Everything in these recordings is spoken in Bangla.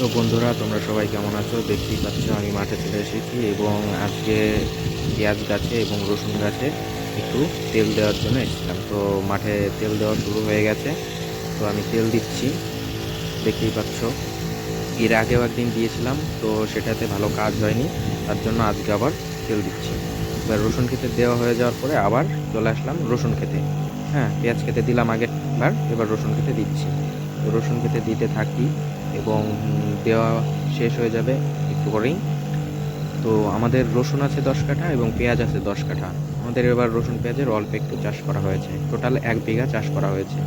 তো বন্ধুরা, তোমরা সবাই কেমন আছো? দেখতেই পাচ্ছ আমি মাঠে চলে এসেছি এবং আজকে পেঁয়াজ গাছে এবং রসুন গাছে একটু তেল দেওয়ার জন্য এসেছিলাম। তো মাঠে তেল দেওয়া শুরু হয়ে গেছে, তো আমি তেল দিচ্ছি। দেখতেই পাচ্ছ, এর আগেও একদিন দিয়েছিলাম, তো সেটাতে ভালো কাজ হয়নি, তার জন্য আজকে আবার তেল দিচ্ছি। এবার রসুন খেতে দেওয়া হয়ে যাওয়ার পরে আবার চলে আসলাম রসুন খেতে। হ্যাঁ, পেঁয়াজ খেতে দিলাম আগেরবার, এবার রসুন খেতে দিচ্ছি। তো রসুন খেতে দিতে থাকি এবং দেওয়া শেষ হয়ে যাবে একটু করেই। তো আমাদের রসুন আছে 10 কাঠা এবং পেঁয়াজ আছে 10 কাঠা। আমাদের এবার রসুন পেঁয়াজের অল্প একটু চাষ করা হয়েছে, টোটাল 1 বিঘা চাষ করা হয়েছে।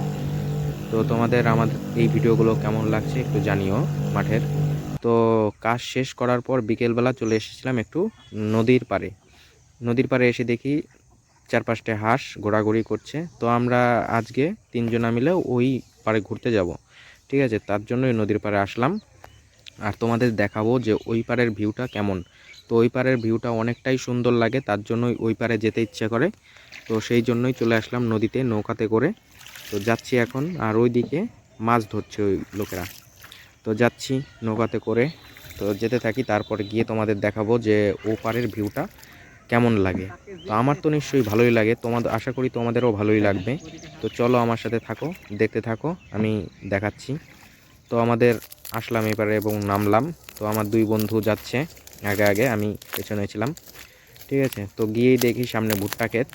তো তোমাদের আমাদের এই ভিডিওগুলো কেমন লাগছে একটু জানিও মাঠের। তো কাজ শেষ করার পর বিকেলবেলা চলে এসেছিলাম একটু নদীর পাড়ে। নদীর পাড়ে এসে দেখি 4-5টা হাঁস ঘোরাঘুরি করছে। তো আমরা আজকে 3জনা মিলে ওই পাড়ে ঘুরতে যাব, ঠিক আছে? তার জন্যই নদীর পাড়ে আসলাম, আর তোমাদের দেখাবো যে ওই পাড়ের ভিউটা কেমন। তো ওই পাড়ের ভিউটা অনেকটাই সুন্দর লাগে, তার জন্যই ওই পাড়ে যেতে ইচ্ছে করে। তো সেই জন্যই চলে আসলাম নদীতে নৌকাতে করে। তো যাচ্ছি এখন, আর ওইদিকে মাছ ধরছে ওই লোকেরা। তো যাচ্ছি নৌকাতে করে, তো যেতে থাকি, তারপরে গিয়ে তোমাদের দেখাবো যে ও পারের ভিউটা কেমন লাগে। তো আমার তো নিশ্চয়ই ভালোই লাগে, তোমাদের আশা করি তোমাদেরও ভালোই লাগবে। তো চলো আমার সাথে থাকো, দেখতে থাকো, আমি দেখাচ্ছি। তো আমাদের আসলাম এবারে এবং নামলাম। তো আমার 2 বন্ধু যাচ্ছে আগে আগে, আমি পেছনে ছিলাম, ঠিক আছে? তো গিয়েই দেখি সামনে ভুট্টা ক্ষেত।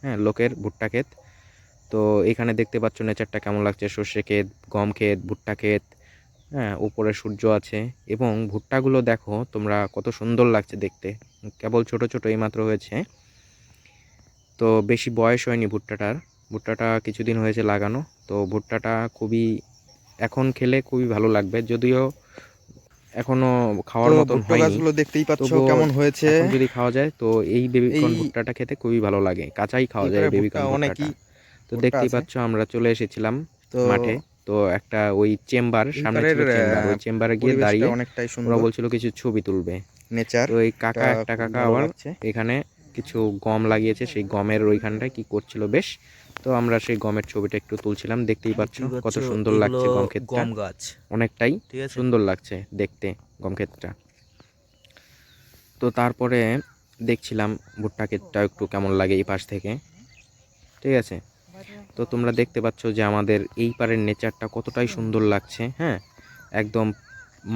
হ্যাঁ, লোকের ভুট্টা ক্ষেত। তো এখানে দেখতে পাচ্ছ নেচারটা কেমন লাগছে, সর্ষে ক্ষেত, গম ক্ষেত, ভুট্টা ক্ষেত। হ্যাঁ, উপরে সূর্য আছে এবং ভুট্টাগুলো দেখো তোমরা কত সুন্দর লাগছে দেখতে। কেবল ছোট ছোট এইমাত্র হয়েছে, তো বেশি বয়স হয়নি ভুট্টাটার। ভুট্টাটা কিছুদিন হয়েছে লাগানো। তো ভুট্টাটা খুবই, এখন খেলে খুবই ভালো লাগবে, যদিও এখনো তো খাওয়ার মতন ভুট্টো হয়নি। গাছগুলো দেখতেই পাচ্ছ তবুও কেমন হয়েছে। এখন যদি খাওয়া যায় তো এই এই বেবিকর্ন ভুট্টাটা খেতে খুবই ভালো লাগে, কাঁচাই খাওয়া এই যায় পারে ভুট্টা বেবিকর্ন ভুট্টাটা। অনেকই তো ভুট্টা দেখতেই আছে। পাচ্ছ আমরা চলে এসেছিলাম তো মাঠে। তো একটা ওই চেম্বার এই সামনে পারের ছিল, চেম্বার, ওই চেম্বারে গিয়ে পরিবেশটা দাঁড়িয়ে অনেকটাই ওরা সুন্দর। বলছিল কিছু ছবি তুলবে। তো এই নেচারটা কাকা, একটা খুবই কাকা ভালো আবার লাগছে। এখানে কিছু গম লাগিয়েছে, সেই গমের ওইখানটায় কি করছিল বেশ। তো আমরা সেই গমের ছবিটা একটু তুলছিলাম। দেখতেই পাচ্ছ দেখতেই পাচ্ছ কত সুন্দর এগুলো লাগছে গম ক্ষেতটা, গম গাছ। অনেকটাই ঠিক আছে। সুন্দর লাগছে দেখতে গম ক্ষেতটা। তো তারপরে দেখছিলাম ভুট্টা ক্ষেতটা একটু কেমন লাগে এই পাশ থেকে, ঠিক আছে? তো তোমরা দেখতে পাচ্ছ যে আমাদের এই পারের নেচারটা কতটাই সুন্দর লাগছে। হ্যাঁ, একদম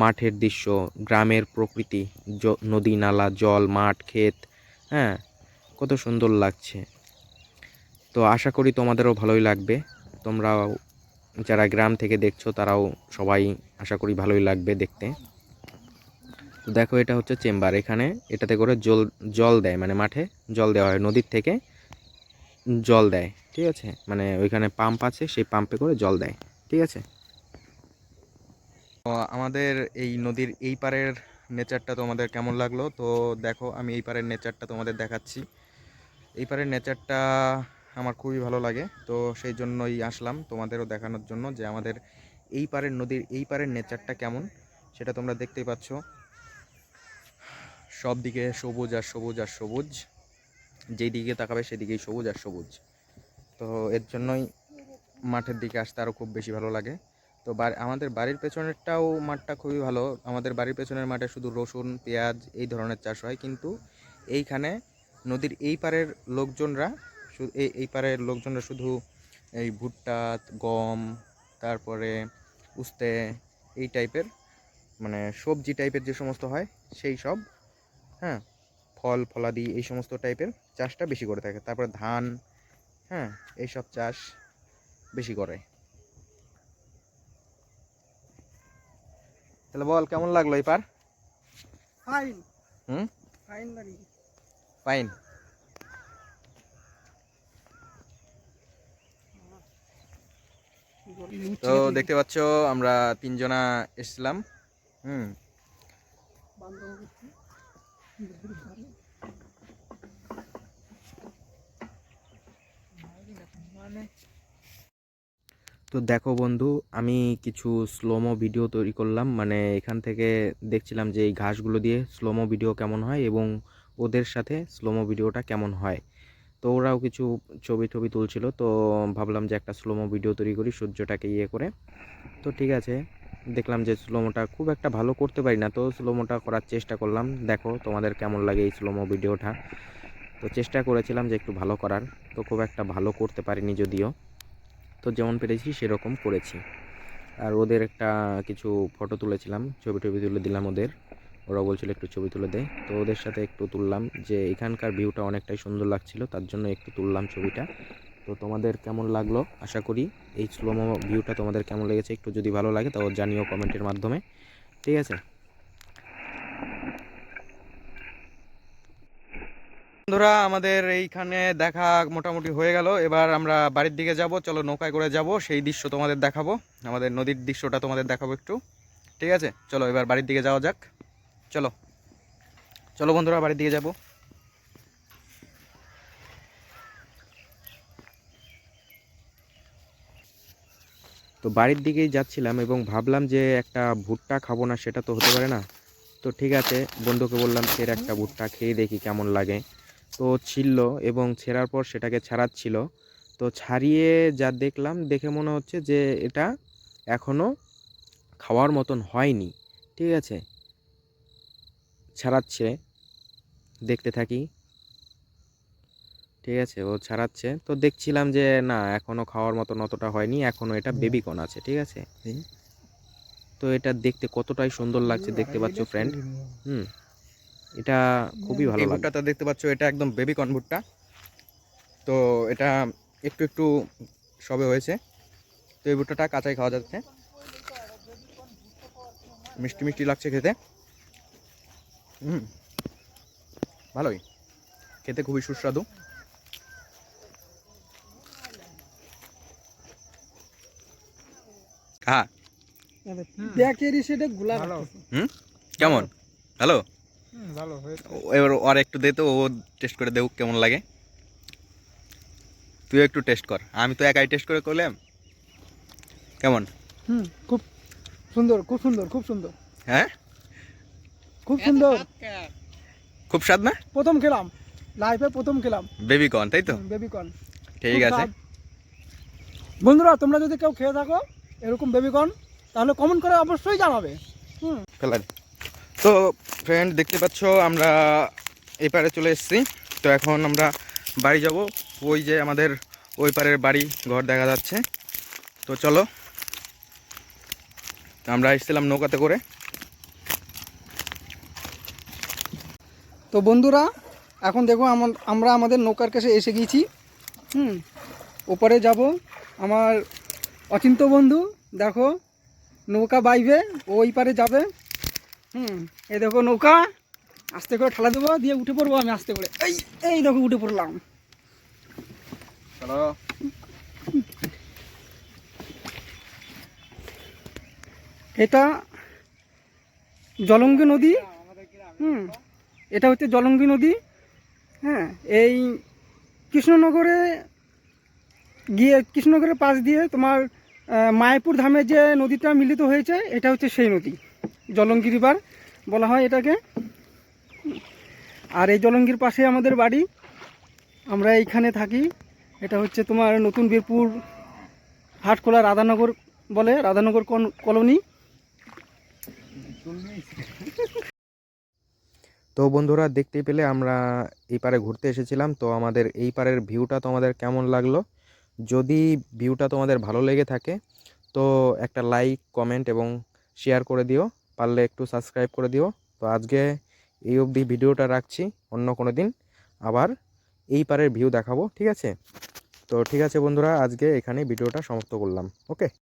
মাঠের দৃশ্য, গ্রামের প্রকৃতি, নদী নালা, জল, মাঠ, ক্ষেত। হ্যাঁ, কত সুন্দর লাগছে। তো আশা করি তোমাদেরও ভালোই লাগবে। তোমরাও যারা গ্রাম থেকে দেখছো তারাও সবাই আশা করি ভালোই লাগবে দেখতে। তো দেখো, এটা হচ্ছে চেম্বার। এখানে এটাতে করে জল জল দেয়, মানে মাঠে জল দেওয়া হয়, নদীর থেকে জল দেয়, ঠিক আছে? মানে ওইখানে পাম্প আছে, সেই পাম্পে করে জল দেয়, ঠিক আছে? তো আমাদের এই নদীর এই পারের নেচারটা তোমাদের কেমন লাগলো? তো দেখো, আমি এই পারের নেচারটা তোমাদের দেখাচ্ছি। এই পারের নেচারটা আমার খুবই ভালো লাগে, তো সেই জন্যই আসলাম তোমাদেরও দেখানোর জন্য যে আমাদের এই পারের নদীর এই পারের নেচারটা কেমন সেটা তোমরা দেখতেই পাচ্ছ। সব দিকে সবুজ আর সবুজ আর সবুজ, যেই দিকে তাকাবে সেদিকেই সবুজ আর সবুজ। তো এর জন্যই মাঠের দিকে আসতে আরও খুব বেশি ভালো লাগে। তো আমাদের বাড়ির পেছনেরটাও মাঠটা খুবই ভালো। আমাদের বাড়ির পেছনের মাঠে শুধু রসুন, পেঁয়াজ এই ধরনের চাষ হয়, কিন্তু এইখানে নদীর এই পারের লোকজনরা এই পারের লোকজনরা শুধু এই ভুট্টা, গম, তারপরে উস্তে, এই টাইপের মানে সবজি টাইপের যে সমস্ত হয় সেই সব, হ্যাঁ, ফল ফলাদি এই সমস্ত টাইপের চাষটা বেশি করে থাকে। তারপরে ধান, হ্যাঁ, এইসব চাষ বেশি করে। তাহলে বল, কেমন লাগলো এই পার? ফাইন। হুম, ফাইন লাগি। ফাইন। তো দেখতে পাচ্ছ আমরা 3জনা এসছিলাম। হুম, তো দেখো বন্ধু, আমি কিছু স্লোমো ভিডিও তৈরি করলাম, মানে এখান থেকে দেখছিলাম যে এই ঘাসগুলো দিয়ে স্লোমো ভিডিও কেমন হয় এবং ওদের সাথে স্লোমো ভিডিওটা কেমন হয়। তো ওরাও কিছু ছবি টবি তুলছিল, তো ভাবলাম যে একটা স্লোমো ভিডিও তৈরি করি সূর্যটাকে ইয়ে করে। তো ঠিক আছে, দেখলাম যে স্লোমোটা খুব একটা ভালো করতে পারি না, তো স্লোমোটা করার চেষ্টা করলাম। দেখো তোমাদের কেমন লাগে এই স্লোমো ভিডিওটা। তো চেষ্টা করেছিলাম যে একটু ভালো করার, তো খুব একটা ভালো করতে পারিনি যদিও, তো যেমন পেরেছি সেরকম করেছি। আর ওদের একটা কিছু ফটো তুলেছিলাম, ছবি টবি তুলে দিলাম ওদের। ওরা বলছিল একটু ছবি তুলে দে, তো ওদের সাথে একটু তুললাম, যে এখানকার ভিউটা অনেকটাই সুন্দর লাগছিল, তার জন্য একটু তুললাম ছবিটা। তো তোমাদের কেমন লাগলো, আশা করি এই স্লোমো ভিউটা তোমাদের কেমন লেগেছে, একটু যদি ভালো লাগে তাও জানিও কমেন্টের মাধ্যমে, ঠিক আছে। বন্ধুরা, আমাদের এইখানে দেখা মোটামুটি হয়ে গেল। এবার আমরা বাড়ির দিকে যাব, চলো নৌকায় করে যাব, সেই দৃশ্য তোমাদের দেখাবো, আমাদের নদীর দৃশ্যটা তোমাদের দেখাবো একটু, ঠিক আছে। চলো এবার বাড়ির দিকে যাওয়া যাক, চলো চলো বন্ধুরা বাড়ির দিকে যাব। তো বাড়ির দিকেই যাচ্ছিলাম এবং ভাবলাম যে একটা ভুট্টা খাবো না সেটা তো হতে পারে না। তো ঠিক আছে, বন্ধুকে বললাম ছেড় একটা ভুট্টা খেয়ে দেখি কেমন লাগে। তো ছিল এবং ছেঁড়ার পর সেটাকে ছাড়াচ্ছিল। তো ছাড়িয়ে যা দেখলাম, দেখে মনে হচ্ছে যে এটা এখনও খাওয়ার মতন হয়নি, ঠিক আছে। ছাড়াচ্ছে, দেখতে থাকি, ঠিক আছে, ও ছাড়াচ্ছে। তো দেখছিলাম যে না, এখনও খাওয়ার মতন অতটা হয়নি, এখনও এটা বেবিকর্ন আছে, ঠিক আছে। তো এটা দেখতে কতটাই সুন্দর লাগছে দেখতে পাচ্ছ ফ্রেন্ড। এটা খুবই ভালো এই লাগে। ভুট্টাটা দেখতে পাচ্ছ, এটা একদম বেবি কর্ন ভুট্টা। তো এটা একটু একটু সবে হয়েছে, তো এই ভুট্টাটা কাঁচাই খাওয়া যাচ্ছে, মিষ্টি মিষ্টি লাগছে খেতে। ভালোই খেতে, খুবই সুস্বাদু। হ্যাঁ, ব্যাকেরই সেটা গোলাপ কেমন? ভালো। ভালো হয়েছে। এবার আর একটু দে তো, ও টেস্ট করে দেখ কেমন লাগে। তুই একটু টেস্ট কর, আমি তো একাই টেস্ট করে করলাম। কেমন? খুব সুন্দর, খুব সুন্দর, খুব সুন্দর, হ্যাঁ, খুব সুন্দর। খুব স্বাদ না? প্রথম খেলাম, লাইফে প্রথম খেলাম বেবি কর্ন, তাই তো? বেবিকর্ন। ঠিক আছে বন্ধুরা, তোমরা যদি কেউ খেয়ে থাকো এরকম বেবিকর্ন, তাহলে কমেন্ট করে অবশ্যই জানাবে। ফেলার। তো ফ্রেন্ড, দেখতে পাচ্ছ আমরা এই পারে চলে এসেছি। তো এখন আমরা বাড়ি যাব, ওই যে আমাদের ওই পারের বাড়ি ঘর দেখা যাচ্ছে। তো চলো, আমরা এসেছিলাম নৌকাতে করে। তো বন্ধুরা, এখন দেখো আমরা আমাদের নৌকার কাছে এসে গিয়েছি। ওপারে যাব। আমার অচিন্ত বন্ধু দেখো নৌকা বাইবে, ওই পারে যাবে। এই দেখো নৌকা, আস্তে করে ঠেলা দেবো, দিয়ে উঠে পড়বো আমি আস্তে করে। এই এই দেখো উঠে পড়লাম। চলো। এটা জলঙ্গি নদী। এটা হচ্ছে জলঙ্গি নদী। হ্যাঁ, এই কৃষ্ণনগরে গিয়ে, কৃষ্ণনগরের পাশ দিয়ে তোমার মায়াপুর ধামে যে নদীটা মিলিত হয়েছে, এটা হচ্ছে সেই নদী, জলঙ্গি রিভার বলা হয় এটাকে। আর এই জলঙ্গির পাশে আমাদের বাড়ি, আমরা এইখানে থাকি। এটা হচ্ছে তোমার নতুন বীরপুর হাটখোলা রাধানগর বলে, রাধানগর কলোনি। তো বন্ধুরা, দেখতেই পেলে আমরা এই পারে ঘুরতে এসেছিলাম। তো আমাদের এই পারের ভিউটা তোমাদের কেমন লাগলো? যদি ভিউটা তোমাদের ভালো লেগে থাকে তো একটা লাইক, কমেন্ট এবং শেয়ার করে দিও, পারলে একটু সাবস্ক্রাইব করে দিও। তো আজকে এই অবধি ভিডিওটা রাখছি, অন্য কোনো দিন আবার এই পারের ভিউ দেখাবো, ঠিক আছে। তো ঠিক আছে বন্ধুরা, আজকে এখানে ভিডিওটা সমাপ্ত করলাম, ওকে।